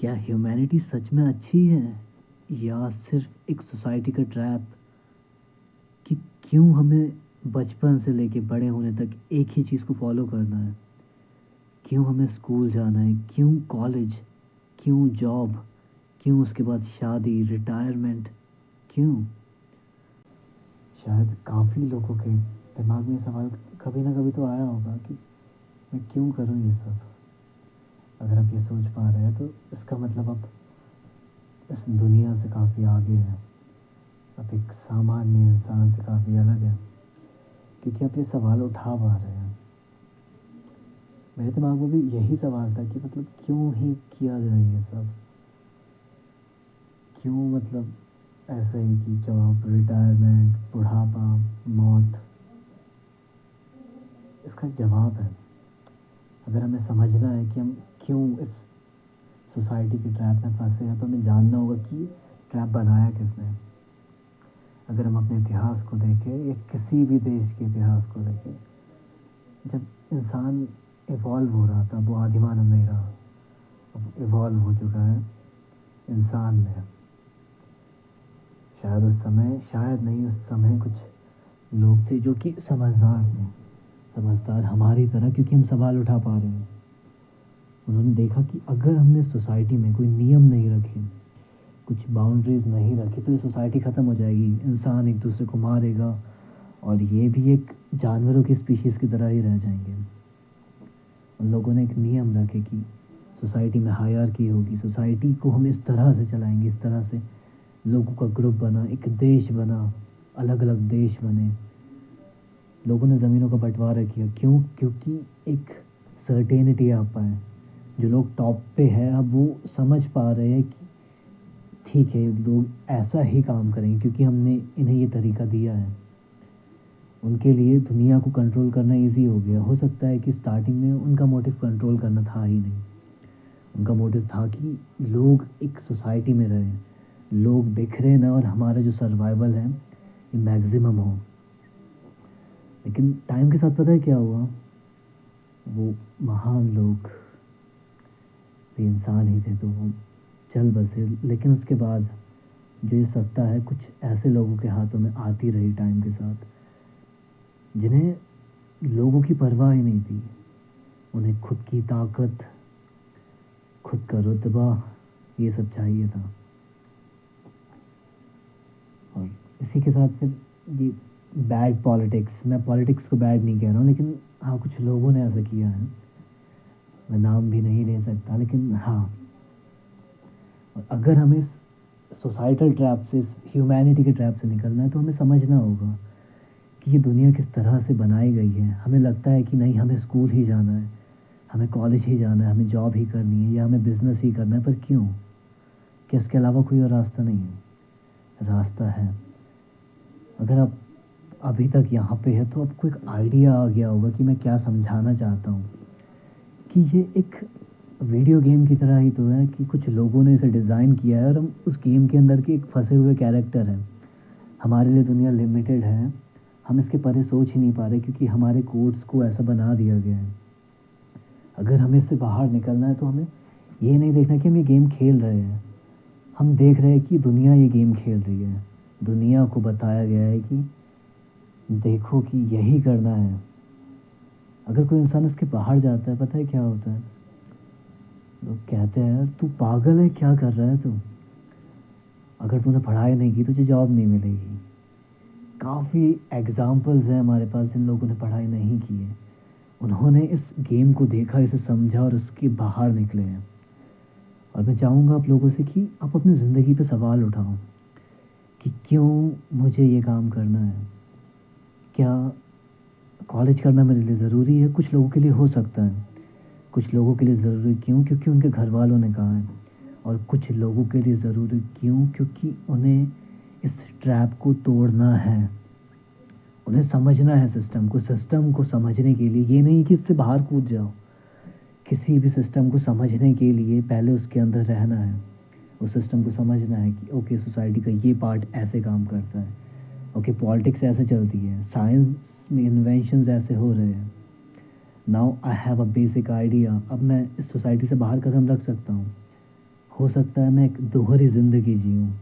क्या ह्यूमैनिटी सच में अच्छी है या सिर्फ एक सोसाइटी का ट्रैप? कि क्यों हमें बचपन से लेके बड़े होने तक एक ही चीज़ को फॉलो करना है? क्यों हमें स्कूल जाना है? क्यों कॉलेज? क्यों जॉब? क्यों उसके बाद शादी, रिटायरमेंट? क्यों? शायद काफ़ी लोगों के दिमाग में ये सवाल कभी ना कभी तो आया होगा कि मैं क्यों करूं ये सब। अगर आप ये सोच पा रहे हैं तो इसका मतलब आप इस दुनिया से काफ़ी आगे हैं। आप एक सामान्य इंसान से काफ़ी अलग हैं, क्योंकि आप ये सवाल उठा पा रहे हैं। मेरे दिमाग में भी यही सवाल था कि मतलब क्यों ही किया जाए ये सब? क्यों मतलब ऐसे ही कि जॉब, रिटायरमेंट, बुढ़ापा, मौत? इसका एक जवाब है। अगर हमें समझना है कि हम क्यों इस सोसाइटी के ट्रैप में फंसे हैं तो हमें जानना होगा कि ट्रैप बनाया किसने। अगर हम अपने इतिहास को देखें या किसी भी देश के इतिहास को देखें, जब इंसान इवॉल्व हो रहा था वो आदिमानव नहीं रहा। अब इवॉल्व हो चुका है इंसान में। शायद उस समय, शायद नहीं, उस समय कुछ लोग थे जो कि समझदार थे, समझदार हमारी तरह, क्योंकि हम सवाल उठा पा रहे हैं। उन्होंने देखा कि अगर हमने सोसाइटी में कोई नियम नहीं रखे, कुछ बाउंड्रीज नहीं रखी, तो ये सोसाइटी ख़त्म हो जाएगी। इंसान एक दूसरे को मारेगा और ये भी एक जानवरों की स्पीशीज़ की तरह ही रह जाएंगे। उन लोगों ने एक नियम रखे कि सोसाइटी में हायरार्की होगी, सोसाइटी को हम इस तरह से चलाएंगे, इस तरह से। लोगों का ग्रुप बना, एक देश बना, अलग अलग देश बने। लोगों ने ज़मीनों का बंटवारा किया। क्यों? क्योंकि एक सर्टेनिटी आ पाए। जो लोग टॉप पे है अब वो समझ पा रहे हैं कि ठीक है, लोग ऐसा ही काम करेंगे क्योंकि हमने इन्हें ये तरीका दिया है। उनके लिए दुनिया को कंट्रोल करना इजी हो गया। हो सकता है कि स्टार्टिंग में उनका मोटिव कंट्रोल करना था ही नहीं। उनका मोटिव था कि लोग एक सोसाइटी में रहें, लोग बिखरे ना, और हमारा जो सर्वाइवल है ये मैक्सिमम हो। लेकिन टाइम के साथ पता है क्या हुआ? वो महान लोग भी इंसान ही थे तो वो चल बसे। लेकिन उसके बाद जो ये सत्ता है कुछ ऐसे लोगों के हाथों में आती रही टाइम के साथ, जिन्हें लोगों की परवाह ही नहीं थी। उन्हें खुद की ताकत, खुद का रुतबा, ये सब चाहिए था। और इसी के साथ फिर ये बैड पॉलिटिक्स, मैं पॉलिटिक्स को बैड नहीं कह रहा हूँ, लेकिन हाँ, कुछ लोगों ने ऐसा किया है। मैं नाम भी नहीं ले सकता, लेकिन हाँ। और अगर हमें इस सोसाइटल ट्रैप से, इस ह्यूमैनिटी के ट्रैप से निकलना है तो हमें समझना होगा कि ये दुनिया किस तरह से बनाई गई है। हमें लगता है कि नहीं, हमें स्कूल ही जाना है, हमें कॉलेज ही जाना है, हमें जॉब ही करनी है, या हमें बिजनेस ही करना है। पर क्यों? क्या इसके अलावा कोई और रास्ता नहीं है? रास्ता है। अगर आप अभी तक यहाँ पे है तो आपको एक आइडिया आ गया होगा कि मैं क्या समझाना चाहता हूँ। कि ये एक वीडियो गेम की तरह ही तो है कि कुछ लोगों ने इसे डिज़ाइन किया है और हम उस गेम के अंदर के एक फंसे हुए कैरेक्टर हैं। हमारे लिए दुनिया लिमिटेड है, हम इसके परे सोच ही नहीं पा रहे क्योंकि हमारे कोड्स को ऐसा बना दिया गया है। अगर हमें इससे बाहर निकलना है तो हमें ये नहीं देखना कि हम ये गेम खेल रहे हैं, हम देख रहे हैं कि दुनिया ये गेम खेल रही है। दुनिया को बताया गया है कि देखो कि यही करना है। अगर कोई इंसान इसके बाहर जाता है, पता है क्या होता है? लोग कहते हैं यार तू पागल है, क्या कर रहा है तू? अगर तूने पढ़ाई नहीं की तुझे जॉब नहीं मिलेगी। काफ़ी एग्जाम्पल्स हैं हमारे पास जिन लोगों ने पढ़ाई नहीं की है। उन्होंने इस गेम को देखा, इसे समझा और उसके बाहर निकले हैं। और मैं चाहूँगा आप लोगों से कि आप अपनी ज़िंदगी पे सवाल उठाओ कि क्यों मुझे ये काम करना है? क्या कॉलेज करना मेरे लिए ज़रूरी है? कुछ लोगों के लिए हो सकता है, कुछ लोगों के लिए ज़रूरी क्यों? क्योंकि उनके घर वालों ने कहा है। और कुछ लोगों के लिए ज़रूरी क्यों? क्योंकि उन्हें इस ट्रैप को तोड़ना है, उन्हें समझना है सिस्टम को। सिस्टम को समझने के लिए ये नहीं कि इससे बाहर कूद जाओ, किसी भी सिस्टम को समझने के लिए पहले उसके अंदर रहना है। उस सिस्टम को समझना है कि ओके, सोसाइटी का ये पार्ट ऐसे काम करता है, ओके पॉलिटिक्स ऐसे चलती है, साइंस में इन्वेंशंस ऐसे हो रहे हैं। Now I have a basic idea, अब मैं इस सोसाइटी से बाहर कदम रख सकता हूँ। हो सकता है मैं एक दोहरी ज़िंदगी जीऊँ।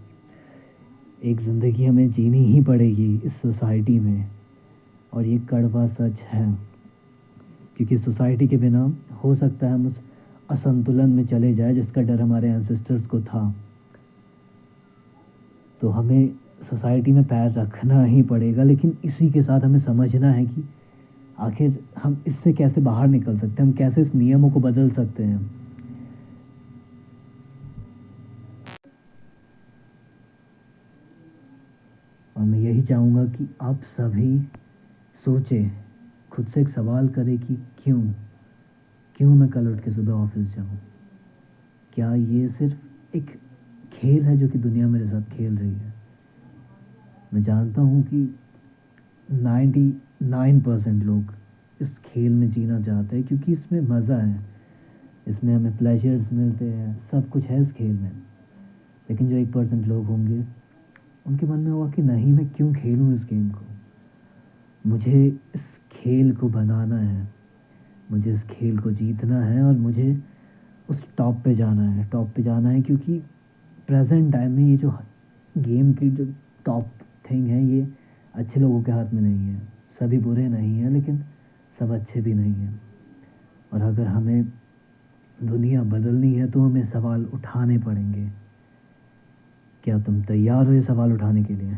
एक ज़िंदगी हमें जीनी ही पड़ेगी इस सोसाइटी में, और ये कड़वा सच है, क्योंकि सोसाइटी के बिना हो सकता है हम उस असंतुलन में चले जाए जिसका डर हमारे एंसेस्टर्स को था। तो हमें सोसाइटी में पैर रखना ही पड़ेगा, लेकिन इसी के साथ हमें समझना है कि आखिर हम इससे कैसे बाहर निकल सकते हैं, हम कैसे इस नियमों को बदल सकते हैं। और मैं यही चाहूँगा कि आप सभी सोचें, खुद से एक सवाल करें कि क्यों क्यों मैं कल उठ के सुबह ऑफिस जाऊँ। क्या ये सिर्फ एक खेल है जो कि दुनिया मेरे साथ खेल रही है? मैं जानता हूँ कि 99% लोग इस खेल में जीना चाहते हैं, क्योंकि इसमें मज़ा है, इसमें हमें प्लेजर्स मिलते हैं, सब कुछ है इस खेल में। लेकिन जो 1% लोग होंगे, उनके मन में होगा कि नहीं, मैं क्यों खेलूँ इस गेम को, मुझे इस खेल को बनाना है, मुझे इस खेल को जीतना है, और मुझे उस टॉप पे जाना है, टॉप पे जाना है। क्योंकि प्रेजेंट टाइम में ये जो गेम की जो टॉप थिंग है, ये अच्छे लोगों के हाथ में नहीं है। सभी बुरे नहीं हैं, लेकिन सब अच्छे भी नहीं हैं। और अगर हमें दुनिया बदलनी है तो हमें सवाल उठाने पड़ेंगे। क्या तुम तैयार हो ये सवाल उठाने के लिए?